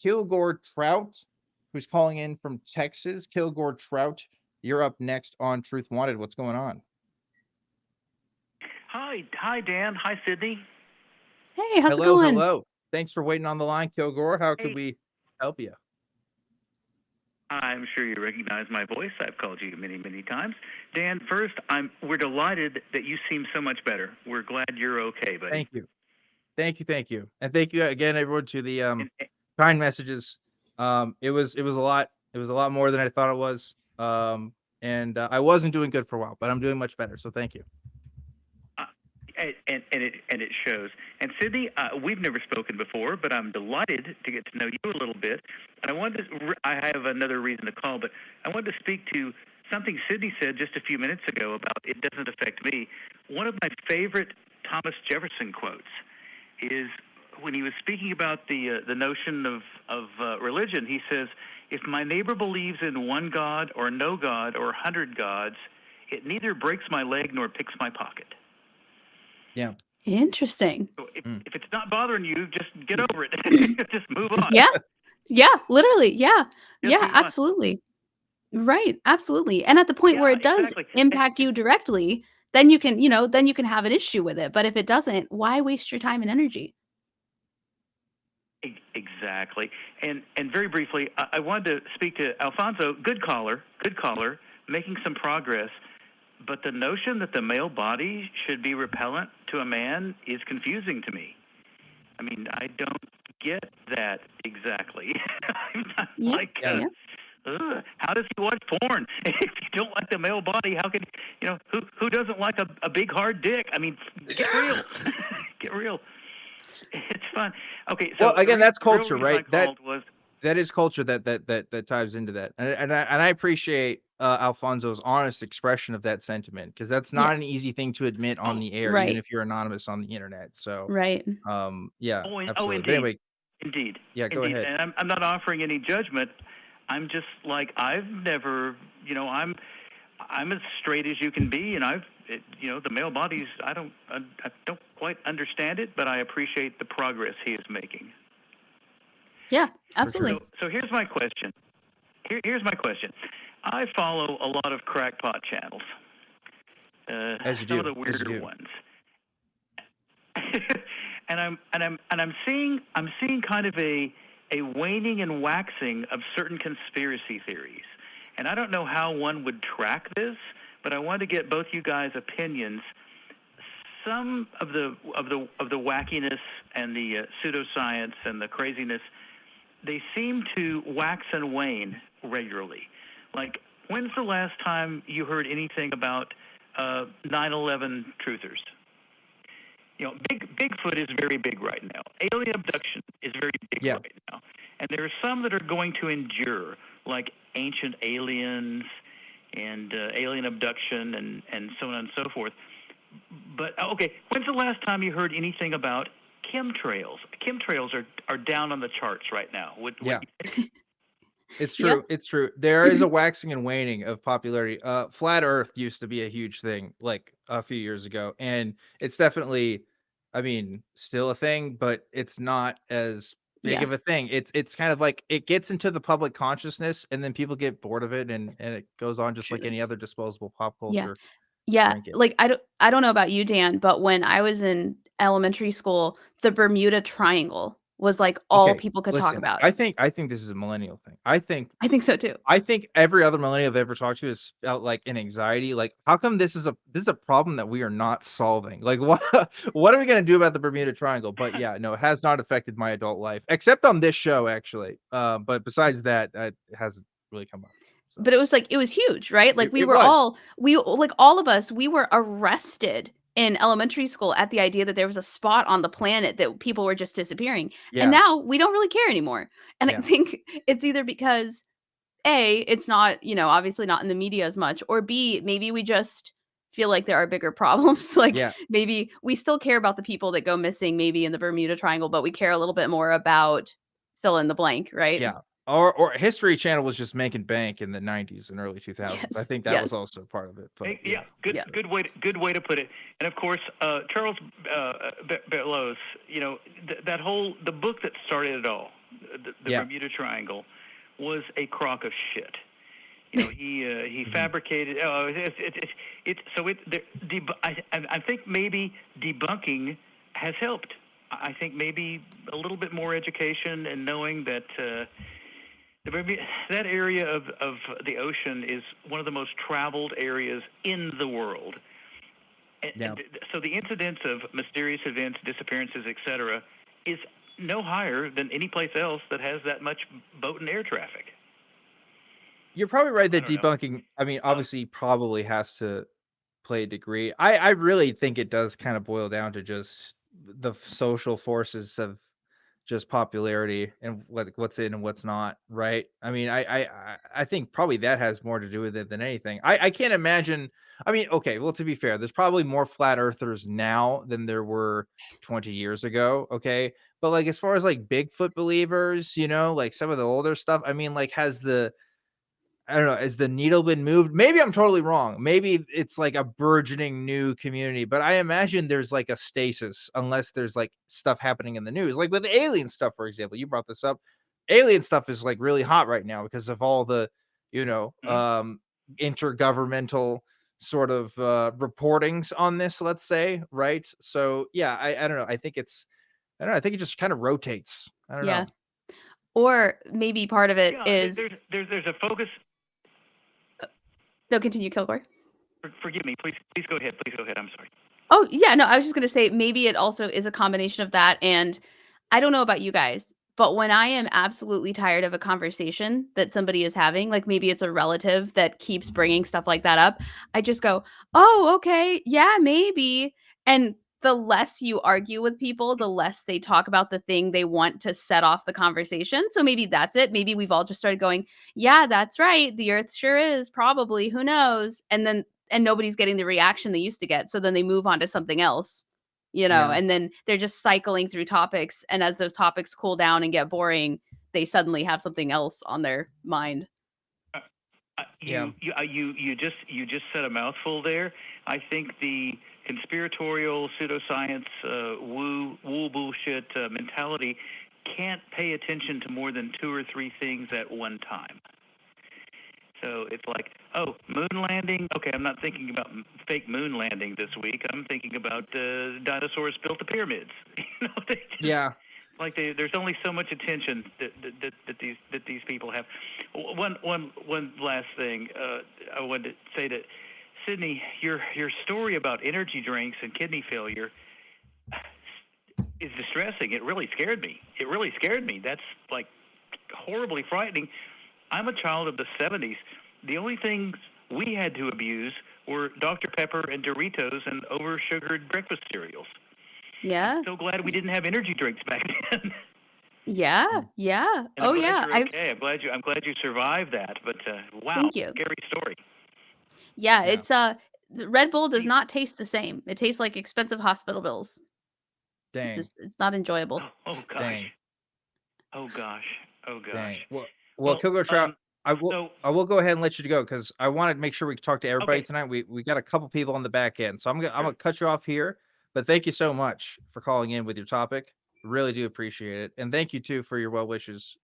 Kilgore Trout, who's calling in from Texas. Kilgore Trout, you're up next on Truth Wanted. What's going on? Hi, Dan. Hi, Sydney. Hey, how's it Hello, going? hello. Thanks for waiting on the line, Kilgore. How could Hey. we help you? I'm sure you recognize my voice. I've called you many, many times. Dan, first, we're delighted that you seem so much better. We're glad you're okay, buddy. Thank you. Thank you. And thank you again, everyone, to the And- kind messages. It was a lot. It was a lot more than I thought it was. And I wasn't doing good for a while, but I'm doing much better. So thank you. and it shows. And Sydney, we've never spoken before, but I'm delighted to get to know you a little bit. And I have another reason to call, but I wanted to speak to something Sydney said just a few minutes ago about it doesn't affect me. One of my favorite Thomas Jefferson quotes is when he was speaking about the notion of religion. He says, "If my neighbor believes in one God or no God or 100 gods, it neither breaks my leg nor picks my pocket." Yeah. Interesting. So if it's not bothering you, just get over it. Just move on. Yeah, literally. Yeah. Just Yeah, move on. absolutely. Right, absolutely. And at the point where Yeah, it does exactly. impact you directly, then you can, then you can have an issue with it. But if it doesn't, why waste your time and energy? Exactly. And very briefly, I wanted to speak to Alfonso. Good caller, making some progress. But the notion that the male body should be repellent to a man is confusing to me. I mean, I don't get that exactly. How does he watch porn? If you don't like the male body, how can who doesn't like a big hard dick? I mean, get real. Get real. It's fun. Okay, so well, again, that's culture, reason right? That is culture that ties into that, and I appreciate Alfonso's honest expression of that sentiment, because that's not an easy thing to admit on the air, even if you're anonymous on the internet. So, right. Yeah, absolutely. Indeed. But anyway, indeed. Yeah, go ahead. And I'm not offering any judgment. I'm just like, I've never, I'm as straight as you can be, and the male bodies, I don't quite understand it, but I appreciate the progress he is making. Yeah, absolutely. So here's my question. Here's my question. I follow a lot of crackpot channels. As you do. Some of the weirder ones. and I'm seeing kind of a waning and waxing of certain conspiracy theories. And I don't know how one would track this, but I wanted to get both you guys' opinions. Some of the wackiness and the pseudoscience and the craziness, they seem to wax and wane regularly. Like, when's the last time you heard anything about 9/11 truthers? Bigfoot is very big right now. Alien abduction is very big right now. And there are some that are going to endure, like ancient aliens and alien abduction and so on and so forth. But, okay, when's the last time you heard anything about chemtrails? Chemtrails are down on the charts right now. It's true. Yep. It's true. There is a waxing and waning of popularity. Flat Earth used to be a huge thing, like a few years ago, and it's definitely, I mean, still a thing, but it's not as big of a thing. It's kind of like it gets into the public consciousness, and then people get bored of it, and it goes on just like any other disposable pop culture. Yeah. trinket. Like, I don't know about you, Dan, but when I was in elementary school, the Bermuda Triangle was like all Okay, people could talk about. I think this is a millennial thing. I think so too. I think every other millennial I've ever talked to has felt like an anxiety. Like, how come this is a problem that we are not solving? Like, what are we gonna do about the Bermuda Triangle? But yeah, no, it has not affected my adult life, except on this show, actually. But besides that, it hasn't really come up. So. But it was huge, right? Like, all of us, we were arrested in elementary school at the idea that there was a spot on the planet that people were just disappearing. Yeah. And now we don't really care anymore. And I think it's either because A, it's not, obviously not in the media as much, or B, maybe we just feel like there are bigger problems. Like, maybe we still care about the people that go missing, maybe in the Bermuda Triangle, but we care a little bit more about fill in the blank, right? Yeah. Or History Channel was just making bank in the 90s and early 2000s. Yes, I think that was also part of it. But, good way to put it. And of course, Charles Bellows, the book that started it all, the Yeah. Bermuda Triangle, was a crock of shit. You know, he fabricated. Oh, I think maybe debunking has helped. I think maybe a little bit more education and knowing that that area of the ocean is one of the most traveled areas in the world. Yeah. So the incidence of mysterious events, disappearances, etc., is no higher than any place else that has that much boat and air traffic. You're probably right I that don't know. debunking, I mean, obviously probably has to play a degree. I really think it does kind of boil down to just the social forces of just popularity and what's in and what's not, right? I mean, I think probably that has more to do with it than anything. I can't imagine. I mean, okay, well, to be fair, there's probably more flat earthers now than there were 20 years ago, okay? But like as far as like Bigfoot believers, like some of the older stuff, I mean, like has the I don't know, has the needle been moved? Maybe I'm totally wrong. Maybe it's like a burgeoning new community, but I imagine there's like a stasis unless there's like stuff happening in the news. Like with alien stuff, for example, you brought this up. Alien stuff is like really hot right now because of all the, you know, Hmm? intergovernmental sort of reportings on this, let's say, right? So yeah, I don't know. I don't know, I think it just kind of rotates. I don't Yeah. know. Or maybe part of it Yeah, is there's a focus. no, continue, Kilgore. Forgive me, please go ahead. Please go ahead. I'm sorry. Oh, yeah, no, I was just gonna say maybe it also is a combination of that, and I don't know about you guys, but when I am absolutely tired of a conversation that somebody is having, like maybe it's a relative that keeps bringing stuff like that up, I just go, "Oh, okay, yeah, maybe." And the less you argue with people, the less they talk about the thing they want to set off the conversation. So maybe that's it. Maybe we've all just started going, "Yeah, that's right. The earth sure is, probably, who knows?" And nobody's getting the reaction they used to get. So then they move on to something else, Yeah. and then they're just cycling through topics. And as those topics cool down and get boring, they suddenly have something else on their mind. Uh, Yeah. you just said a mouthful there. I think the conspiratorial pseudoscience woo bullshit mentality can't pay attention to more than two or three things at one time. So it's like, oh, moon landing. Okay, I'm not thinking about fake moon landing this week. I'm thinking about dinosaurs built the pyramids. They just Yeah. like there's only so much attention that these people have. One last thing I wanted to say to Sydney, your story about energy drinks and kidney failure is distressing. It really scared me. That's like horribly frightening. I'm a child of the 70s. The only things we had to abuse were Dr. Pepper and Doritos and over-sugared breakfast cereals. I'm Yeah. so glad we didn't have energy drinks back then. Yeah. Mm. Yeah. And I'm Oh, glad yeah. you're okay. I'm glad you survived that. But wow, Thank you. scary story. Yeah. Yeah. Red Bull does Hey, not taste the same. It tastes like expensive hospital bills. Dang. It's not enjoyable. oh gosh, Dang. oh gosh, oh gosh. Dang. Well, Well, Kilgo Trout, I will so I will go ahead and let you go because I want to make sure we can talk to everybody okay, tonight. We got a couple people on the back end, so I'm sure. gonna cut you off here. But thank you so much for calling in with your topic. Really do appreciate it, and thank you too for your well wishes